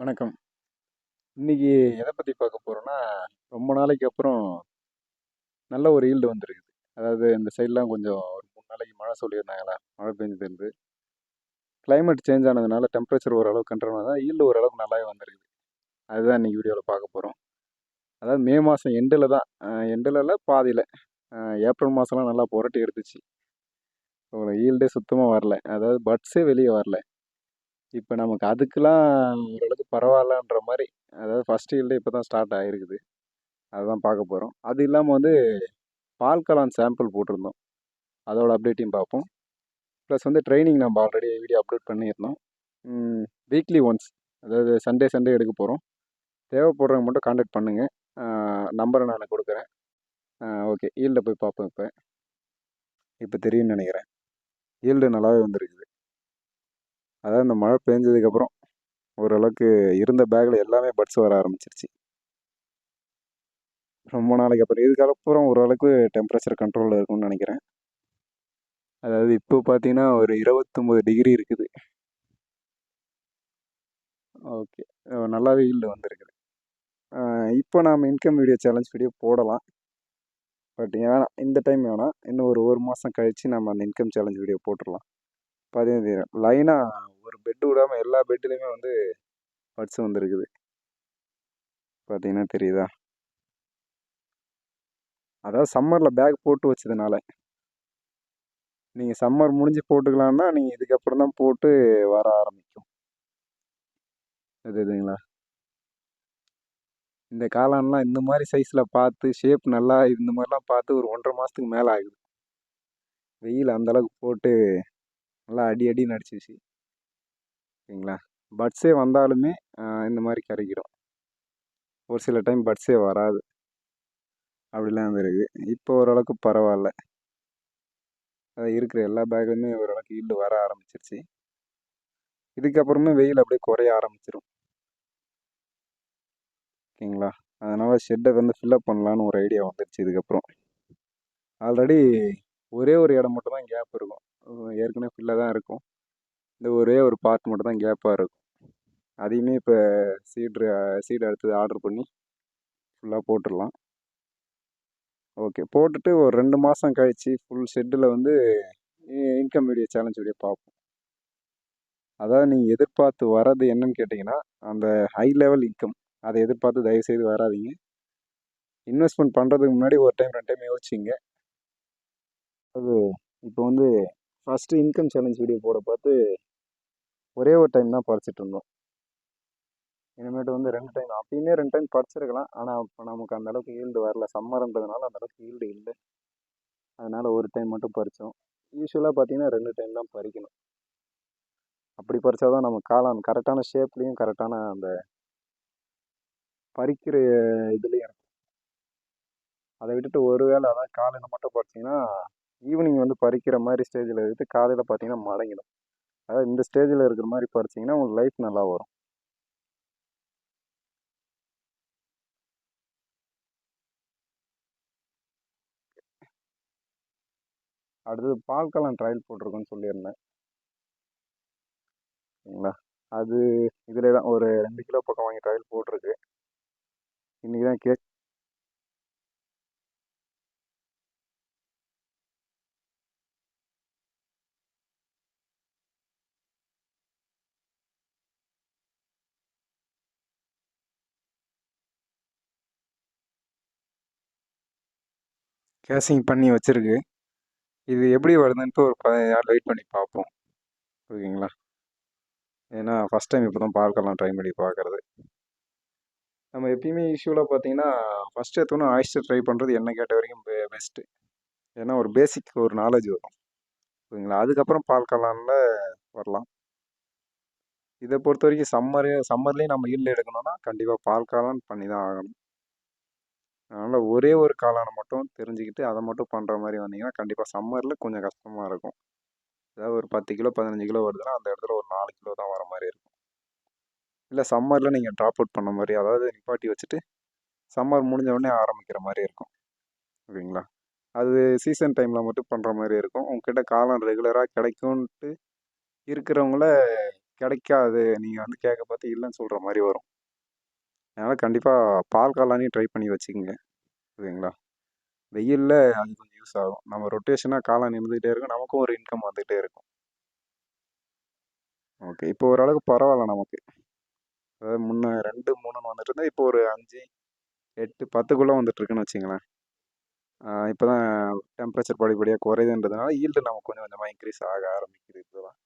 வணக்கம். இன்னைக்கு எதை பத்தி பார்க்க போறோம்னா, ரொம்ப நாளைக்கு அப்புறம் நல்ல ஒரு ஈல்டு வந்திருக்குது. அதாவது இந்த சைட்லாம் கொஞ்சம் ஒரு 3 நாளைக்கு மழை சொல்லியிருந்தாங்களா, மழை பெஞ்சதுலேருந்து. கிளைமேட் சேஞ்ச் ஆனதுனால டெம்பரேச்சர் ஓரளவு கண்ட்ரோல் ஆனதா ஈல்டு ஓரளவுக்கு நல்லாவே வந்திருக்குது. அதுதான் இன்னைக்கு வீடியோவில் பார்க்க போறோம். அதாவது மே மாசம் எண்டுல தான் எண்டுல இல்ல பாதியில. ஏப்ரல் மாசம்லாம் நல்லா புரட்டி எடுத்துச்சு. ஒரு ஈல்டே சுத்தமா வரல. அதாவது பட்ஸே வெளிய வரல. இப்ப நமக்கு அதுக்கெல்லாம் ஓரளவுக்கு பரவாயில்லன்ற மாரி, அதாவது ஃபர்ஸ்ட் ஈல்டே இப்ப தான் ஸ்டார்ட் ஆயிருக்குது. அதுதான் பார்க்க போறோம். அது இல்லாம வந்து பால் காளான் சாம்பிள் போட்டிருந்தோம். அதோட அப்டேட்டையும் பார்ப்போம். ப்ளஸ் வந்து ட்ரைனிங் நம்ம ஆல்ரெடி வீடியோ அப்லோட் பண்ணியிருந்தோம். வீக்லி ஒன்ஸ், அதாவது சண்டே சண்டே எடுக்க போகிறோம். தேவைப்படுறவங்க மட்டும் காண்டாக்ட் பண்ணுங்கள். நம்பரை நான் கொடுக்குறேன். ஓகே, ஈல்டை போய் பார்ப்போம். இப்போ இப்போ தெரியும்னு நினைக்கிறேன். ஈல்டு நல்லாவே வந்திருக்குது. அதாவது இந்த மழை பெஞ்சதுக்கப்புறம் ஓரளவுக்கு இருந்த பேக்கில் எல்லாமே பட்ஸ் வர ஆரம்பிச்சிருச்சு. ரொம்ப நாளைக்கு அப்புறம் இதுக்கப்புறம் ஓரளவுக்கு டெம்பரேச்சர் கண்ட்ரோலில் இருக்கும்னு நினைக்கிறேன். அதாவது இப்போ பார்த்தீங்கன்னா ஒரு 29 டிகிரி இருக்குது. ஓகே, நல்லாவே ஈல்டு வந்திருக்குது. இப்போ நாம் இன்கம் வீடியோ சேலஞ்ச் வீடியோ போடலாம். பட் ஏன்னா இந்த டைம் வேணாம், இன்னும் ஒரு மாதம் கழித்து நம்ம அந்த இன்கம் சேலஞ்ச் வீடியோ போட்டுடலாம். பார்த்தீங்கன்னா லைனாக ஒரு பெட்டு விடாமல் எல்லா பெட்டுலேயுமே வந்து பட்ஸ் வந்துருக்குது. பார்த்தீங்கன்னா தெரியுதா? அதாவது சம்மரில் பேக் போட்டு வச்சதுனால. நீங்கள் சம்மர் முடிஞ்சு போட்டுக்கலான்னா நீங்கள் இதுக்கப்புறம் தான் போட்டு வர ஆரம்பிக்கும். இதுங்களா, இந்த காளான்லாம் இந்த மாதிரி சைஸில் பார்த்து ஷேப் நல்லா இந்த மாதிரிலாம் பார்த்து ஒரு 1.5 மாதத்துக்கு மேலே ஆகுது. வெயில் அந்தளவுக்கு போட்டு நல்லா அடி அடின்னு அடிச்சிச்சு. ஓகேங்களா, பட்ஸே வந்தாலுமே இந்த மாதிரி கரைக்கிறோம். ஒரு சில டைம் பட்ஸே வராது. அப்படிலாம் வந்துருக்கு. இப்போ ஓரளவுக்கு பரவாயில்ல. அது இருக்கிற எல்லா பேக்லையுமே ஓரளவுக்கு ஈல்டு வர ஆரம்பிச்சிருச்சு. இதுக்கப்புறமே வெயில் அப்படியே குறைய ஆரம்பிச்சிடும். ஓகேங்களா, அதனால் ஷெட்டை வந்து ஃபில்லப் பண்ணலான்னு ஒரு ஐடியா வந்துருச்சு. இதுக்கப்புறம் ஆல்ரெடி ஒரே ஒரு இடம் மட்டும் தான் கேப் இருக்கும். ஏற்கனவே ஃபில்லாக தான் இருக்கும். இந்த ஒரே ஒரு பார்ட் மட்டும் தான் கேப்பாக இருக்கும். அதையுமே இப்போ சீடு அடுத்தது ஆர்டர் பண்ணி ஃபுல்லாக போட்டுடலாம். ஓகே, போட்டுட்டு ஒரு 2 மாதம் கழித்து ஃபுல் ஷெட்டில் வந்து இன்கம் வீடியோ சேலஞ்ச் வீடியோ பார்ப்போம். அதாவது நீங்கள் எதிர்பார்த்து வர்றது என்னன்னு கேட்டிங்கன்னா, அந்த ஹை லெவல் இன்கம் அதை எதிர்பார்த்து தயவுசெய்து வராதிங்க. இன்வெஸ்ட்மெண்ட் பண்ணுறதுக்கு முன்னாடி ஒரு டைம் 2 டைம் யோசிச்சிங்க. அது இப்போ வந்து ஃபஸ்ட்டு இன்கம் சேலஞ்ச் வீடியோ போட பார்த்து ஒரே ஒரு டைம் தான் படிச்சுட்டு இருந்தோம். இனிமேட்டு வந்து 2 டைம், அப்பயுமே 2 டைம் படிச்சிருக்கலாம். ஆனால் இப்போ நமக்கு அந்தளவுக்கு ஈல்டு வரல. சம்மர்ன்றதுனால அந்தளவுக்கு ஈல்டு இல்லை. அதனால் ஒரு டைம் மட்டும் பறித்தோம். யூஸ்வலாக பார்த்தீங்கன்னா 2 டைம் தான் பறிக்கணும். அப்படி பறித்தா தான் நம்ம காளான் கரெக்டான ஷேப்லேயும் கரெக்டான அந்த பறிக்கிற இதுலேயும் இருக்கும். அதை விட்டுட்டு ஒரு வேளை அதான் காலையில் மட்டும் பறிச்சிங்கன்னா ஈவினிங் வந்து பறிக்கிற மாதிரி ஸ்டேஜில் எடுத்து காலையில் பார்த்தீங்கன்னா மடங்கிடும். அதாவது இந்த ஸ்டேஜில் இருக்கிற மாதிரி பறிச்சிங்கன்னா உங்களுக்கு லைஃப் நல்லா வரும். அடுத்தது பால் காளான் ட்ரையல் போட்டிருக்கோன்னு சொல்லியிருந்தேன். சரிங்களா, அது இதில் தான் ஒரு 2 கிலோ பக்கம் வாங்கி ட்ரையல் போட்டிருக்கு. இன்றைக்கி தான் கேசிங் பண்ணி வச்சுருக்கு. இது எப்படி வருதுன்ட்டு ஒரு 15 நாள் வெயிட் பண்ணி பார்ப்போம். ஓகேங்களா, ஏன்னா ஃபஸ்ட் டைம் இப்போ தான் பால் காளான் ட்ரை பண்ணி பார்க்குறது. நம்ம எப்பயுமே யூஸ்வலாக பார்த்தீங்கன்னா ஃபஸ்ட் எடுத்தோன்னே ஆயிஸ்டர் ட்ரை பண்ணுறது என்ன கேட்ட வரைக்கும் பெஸ்ட்டு. ஏன்னா ஒரு பேசிக் ஒரு நாலேஜ் வரும். ஓகேங்களா, அதுக்கப்புறம் பால் காளானில் வரலாம். இதை பொறுத்த வரைக்கும் சம்மர்லேயும் நம்ம ஈல்டு எடுக்கணும்னா கண்டிப்பாக பால் காளான் பண்ணி தான் ஆகணும். அதனால் ஒரே ஒரு காளானை மட்டும் தெரிஞ்சுக்கிட்டு அதை மட்டும் பண்ணுற மாதிரி வந்தீங்கன்னா கண்டிப்பாக சம்மரில் கொஞ்சம் கஷ்டமாக இருக்கும். அதாவது ஒரு 10 கிலோ 15 கிலோ வருதுன்னா அந்த இடத்துல ஒரு 4 கிலோ தான் வர மாதிரி இருக்கும். இல்லை சம்மரில் நீங்கள் ட்ராப் அவுட் பண்ண மாதிரி, அதாவது நிப்பாட்டி வச்சுட்டு சம்மர் முடிஞ்ச உடனே ஆரம்பிக்கிற மாதிரி இருக்கும். ஓகேங்களா, அது சீசன் டைமில் மட்டும் பண்ணுற மாதிரி இருக்கும். உங்ககிட்ட காளான் ரெகுலராக கிடைக்கும்ன்ட்டு இருக்கிறவங்கள கிடைக்காது. நீங்கள் வந்து கேட்க பார்த்து இல்லைன்னு சொல்கிற மாதிரி வரும். அதனால் கண்டிப்பாக பால் காளானையும் ட்ரை பண்ணி வச்சுக்கோங்க. ஓகேங்களா? வெயிலில் அது கொஞ்சம் யூஸ் ஆகும். நம்ம ரொட்டேஷனாக காளான் இருந்துகிட்டே இருக்கும். நமக்கும் ஒரு இன்கம் வந்துகிட்டே இருக்கும். ஓகே. இப்போ ஓரளவுக்கு பரவாயில்ல நமக்கு. அதாவது முன்ன 2, 3ன்னு வந்துட்டு இருந்தா, இப்போ ஒரு 5, 8, 10க்குள்ளே வந்துட்டு இருக்குன்னு வச்சுங்களேன். இப்போ தான் டெம்பரேச்சர் படிப்படியாக குறையுதுன்றதுனால ஈல்டு நமக்கு கொஞ்சம் கொஞ்சமாக இன்க்ரீஸ் ஆக ஆரம்பிக்குது இப்போதான்.